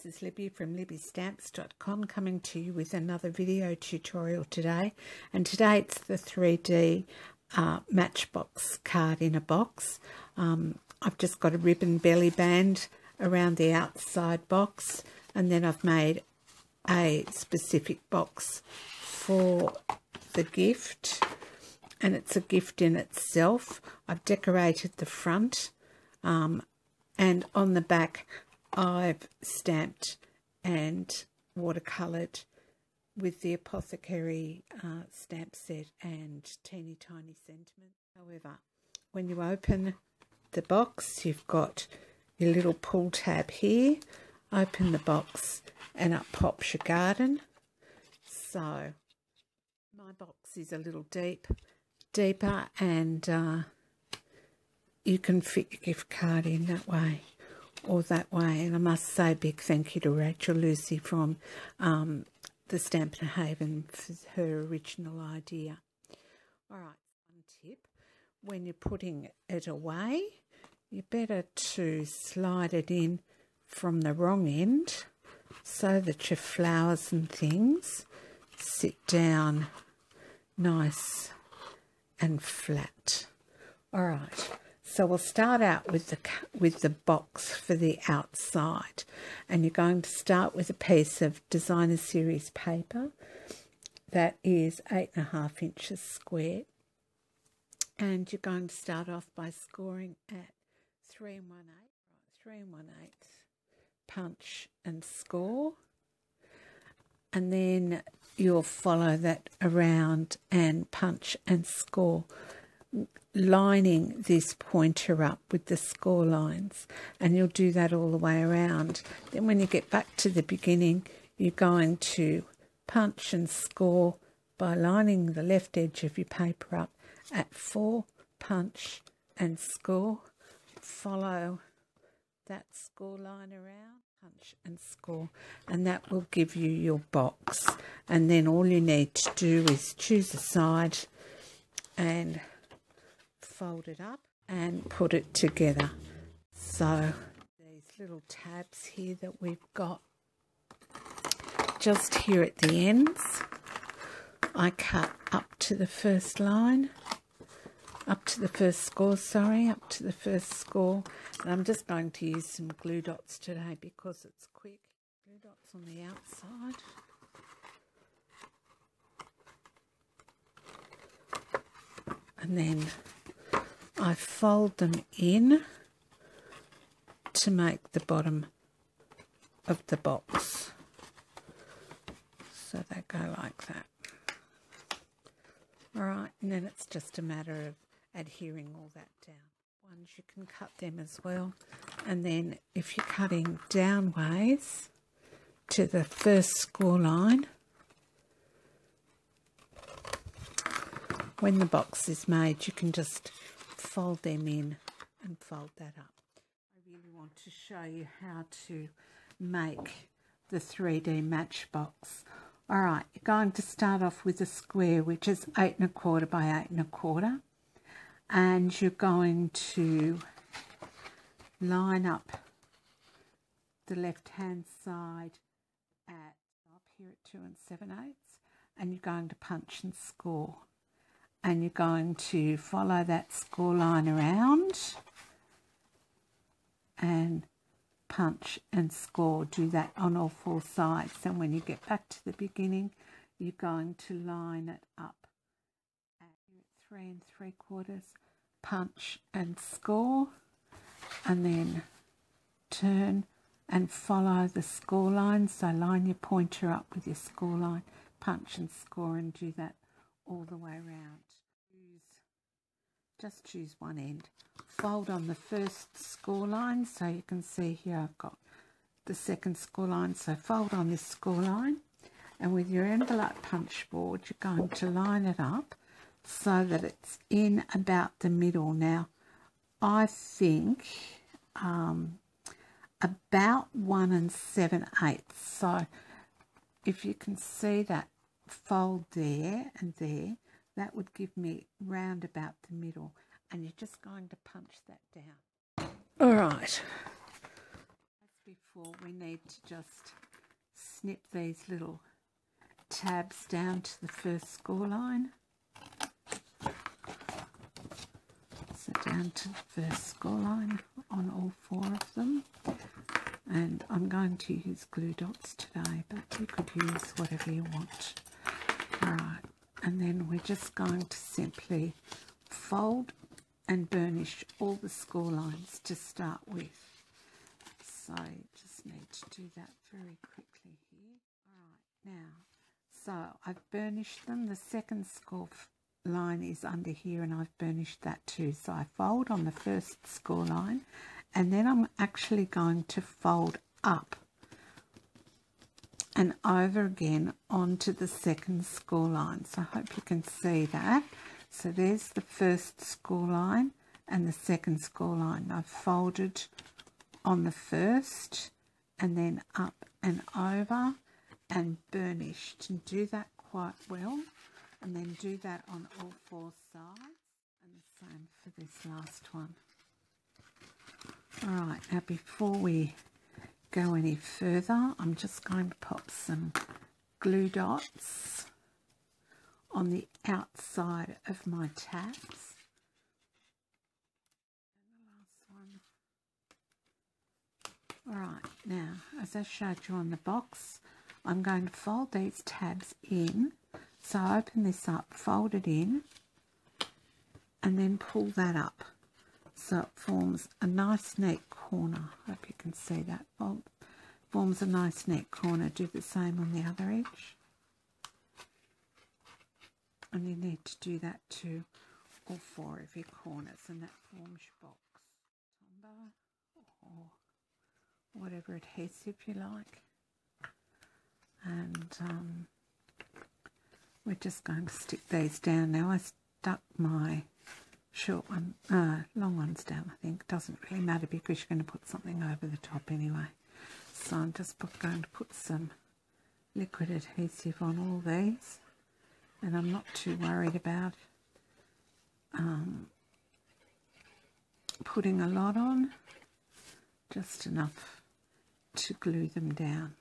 is Libby from libbystamps.com coming to you with another video tutorial today. And today it's the 3D Matchbox card in a box. I've just got a ribbon belly band around the outside box, and then I've made a specific box for the gift, and it's a gift in itself. I've decorated the front, and on the back I've stamped and watercoloured with the Apothecary stamp set and Teeny Tiny Sentiment. However, when you open the box, you've got your little pull tab here. Open the box and up pops your garden. So my box is a little deeper, and you can fit your gift card in that way or that way. And I must say a big thank you to Rachel Lucy from the Stampin' Haven for her original idea. All right, one tip: when you're putting it away, you better to slide it in from the wrong end so that your flowers and things sit down nice and flat. All right, so we'll start out with the box for the outside, and you're going to start with a piece of Designer Series paper that is 8.5 inches square, and you're going to start off by scoring at 3 1/8 punch and score, and then you'll follow that around and punch and score, lining this pointer up with the score lines, and you'll do that all the way around. Then when you get back to the beginning, you're going to punch and score by lining the left edge of your paper up at 4, punch and score, follow that score line around, punch and score, and that will give you your box. And then all you need to do is choose a side and fold it up and put it together. So these little tabs here that we've got just here at the ends, I cut up to the first line, up to the first score, and I'm just going to use some glue dots today because it's quick. Glue dots on the outside. And then I fold them in to make the bottom of the box. So they go like that. Alright, and then it's just a matter of adhering all that down. Ones you can cut them as well. And then if you're cutting downways to the first score line, when the box is made, you can just fold them in and fold that up. I really want to show you how to make the 3D Matchbox. All right, you're going to start off with a square, which is 8 1/4 by 8 1/4, and you're going to line up the left-hand side at up here at 2 7/8, and you're going to punch and score. And you're going to follow that score line around and punch and score. Do that on all 4 sides. And when you get back to the beginning, you're going to line it up at 3 3/4, punch and score, and then turn and follow the score line. So line your pointer up with your score line, punch and score, and do that all the way around. Just choose one end. Fold on the first score line, so you can see here I've got the second score line. So fold on this score line, and with your envelope punch board, you're going to line it up so that it's in about the middle. Now, I think about 1 7/8. So if you can see that fold there and there, that would give me round about the middle, and you're just going to punch that down. All right. As all, we need to just snip these little tabs down to the first score line. So down to the first score line on all 4 of them. And I'm going to use glue dots today, but you could use whatever you want. Alright, and then we're just going to simply fold and burnish all the score lines to start with. So you just need to do that very quickly here. Alright, now, so I've burnished them. The second score line is under here and I've burnished that too. So I fold on the first score line and then I'm actually going to fold up and over again onto the second score line. So I hope you can see that. So there's the first score line and the second score line. I've folded on the first and then up and over and burnished, and do that quite well, and then do that on all 4 sides, and the same for this last one. Alright, now before we go any further, I'm just going to pop some glue dots on the outside of my tabs. And the last one. Alright, now as I showed you on the box, I'm going to fold these tabs in. So I open this up, fold it in, and then pull that up. So it forms a nice neat corner. Hope you can see that. Forms a nice neat corner. Do the same on the other edge. And you need to do that to all 4 of your corners, and that forms your box. Tombow or whatever adhesive you like. And we're just going to stick these down now. I stuck my long ones down, I think. Doesn't really matter because you're going to put something over the top anyway. So I'm just going to put some liquid adhesive on all these, and I'm not too worried about putting a lot on, just enough to glue them down.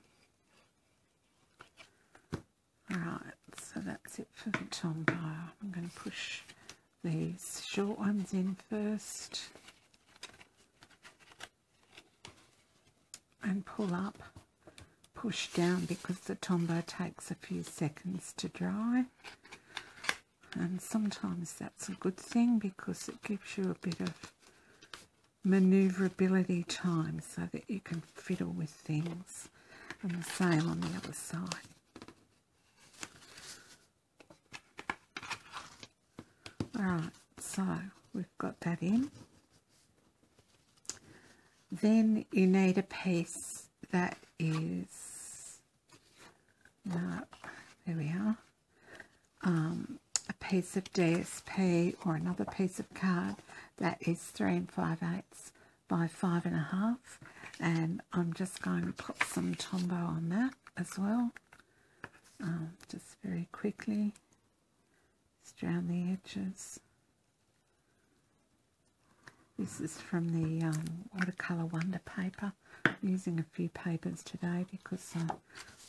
Alright, so that's it for the tombow. I'm going to push these short ones in first and pull up, push down, because the tombow takes a few seconds to dry, and sometimes that's a good thing because it gives you a bit of manoeuvrability time so that you can fiddle with things, and the same on the other side. Alright, so we've got that in. Then you need a piece that is, there we are, a piece of DSP or another piece of card that is 3 5/8 by 5.5, and I'm just going to put some tombow on that as well, just very quickly. Around the edges. This is from the watercolour wonder paper. I'm using a few papers today because I'm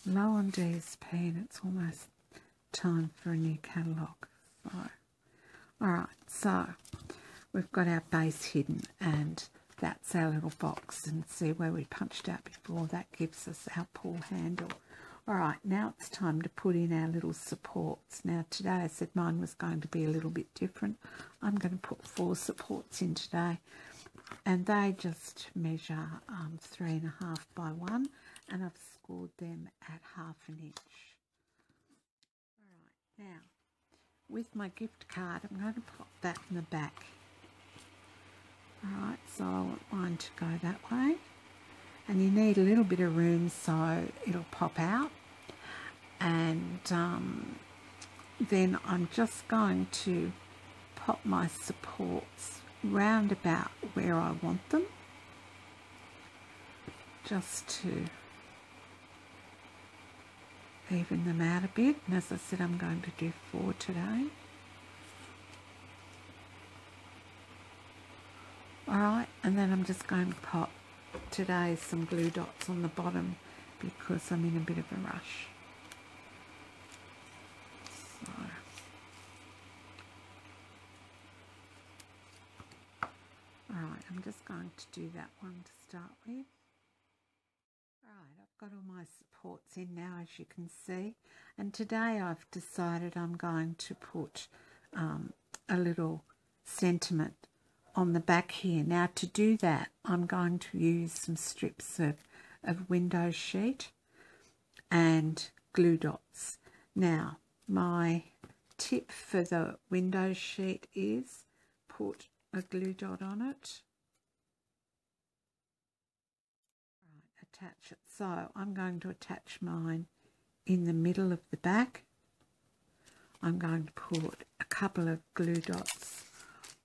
low on DSP and it's almost time for a new catalogue. So, alright, so we've got our base hidden, and that's our little box, and see where we punched out before, that gives us our pull handle. Alright, now it's time to put in our little supports. Now today I said mine was going to be a little bit different. I'm going to put 4 supports in today, and they just measure 3.5 by 1, and I've scored them at 1/2 inch. Alright, now with my gift card I'm going to pop that in the back. Alright, so I want mine to go that way. And you need a little bit of room so it'll pop out, and then I'm just going to pop my supports round about where I want them, just to even them out a bit. And as I said, I'm going to do 4 today. Alright, and then I'm just going to pop today some glue dots on the bottom because I'm in a bit of a rush. So, alright, I'm just going to do that one to start with. Alright, I've got all my supports in now, as you can see, and today I've decided I'm going to put a little sentiment on the back here. Now, to do that, I'm going to use some strips of window sheet and glue dots. Now, my tip for the window sheet is put a glue dot on it. Right, attach it. So I'm going to attach mine in the middle of the back. I'm going to put a couple of glue dots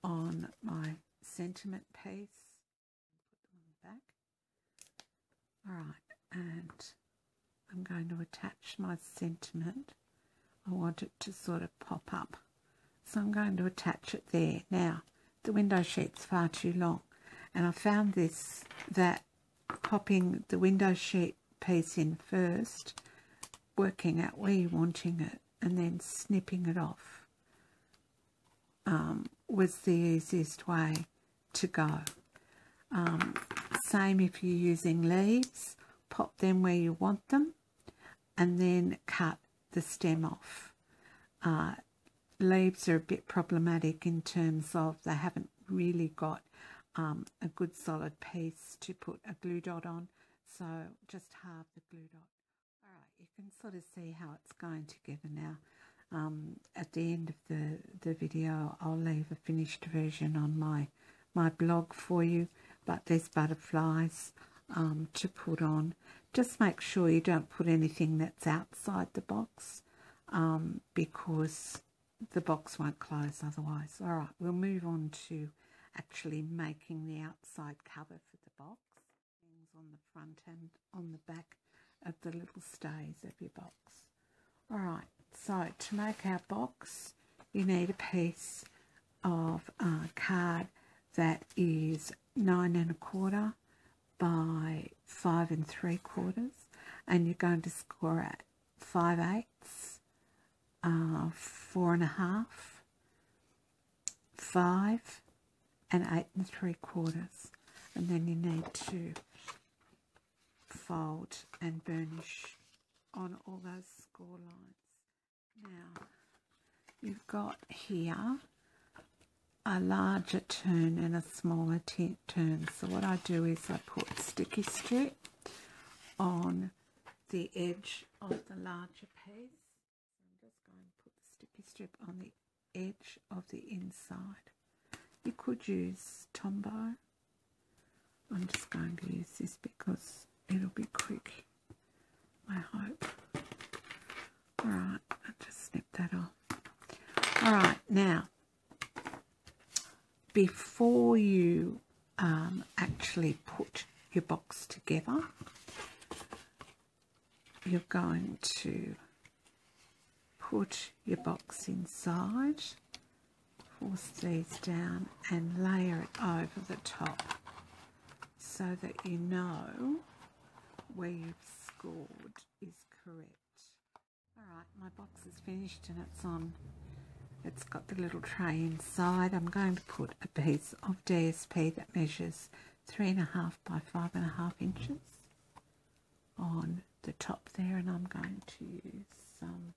on my sentiment piece. Put them on the back. Alright, and I'm going to attach my sentiment. I want it to sort of pop up. So I'm going to attach it there. Now, the window sheet's far too long, and I found that popping the window sheet piece in first, working out where you're wanting it, and then snipping it off was the easiest way to go. Same if you're using leaves, pop them where you want them and then cut the stem off. Leaves are a bit problematic in terms of they haven't really got a good solid piece to put a glue dot on, so just halve the glue dot. Alright, you can sort of see how it's going together now. At the end of the video, I'll leave a finished version on my blog for you, but there's butterflies to put on. Just make sure you don't put anything that's outside the box because the box won't close otherwise. Alright, we'll move on to actually making the outside cover for the box. Things on the front and on the back of the little stays of your box. Alright, so to make our box, you need a piece of card that is 9 1/4 by 5 3/4, and you're going to score at 5/8, 4 1/2, 5 and 8 3/4, and then you need to fold and burnish on all those score lines. Now, you've got here a larger turn and a smaller turn. So what I do is I put sticky strip on the edge of the larger piece. So I'm just going to put the sticky strip on the edge of the inside. You could use Tombow. I'm just going to use this because it'll be quick, I hope. Alright, I'll just snip that off. Alright, now, before you actually put your box together, you're going to put your box inside, force these down and layer it over the top so that you know where you've scored is correct. Alright, my box is finished and it's got the little tray inside. I'm going to put a piece of DSP that measures 3 1/2 by 5 1/2 inches on the top there, and I'm going to use some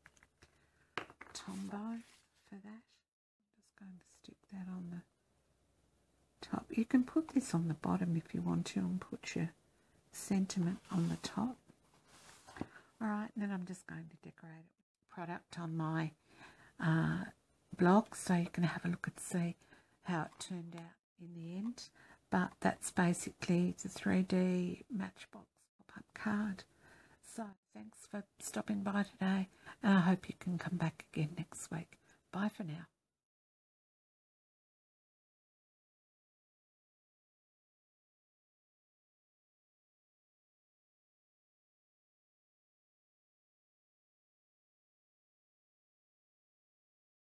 Tombow for that. I'm just going to stick that on the top. You can put this on the bottom if you want to and put your sentiment on the top. Alright, and then I'm just going to decorate it with product on my blog so you can have a look and see how it turned out in the end. But that's basically the 3D Matchbox pop-up card. So thanks for stopping by today, and I hope you can come back again next week. Bye for now.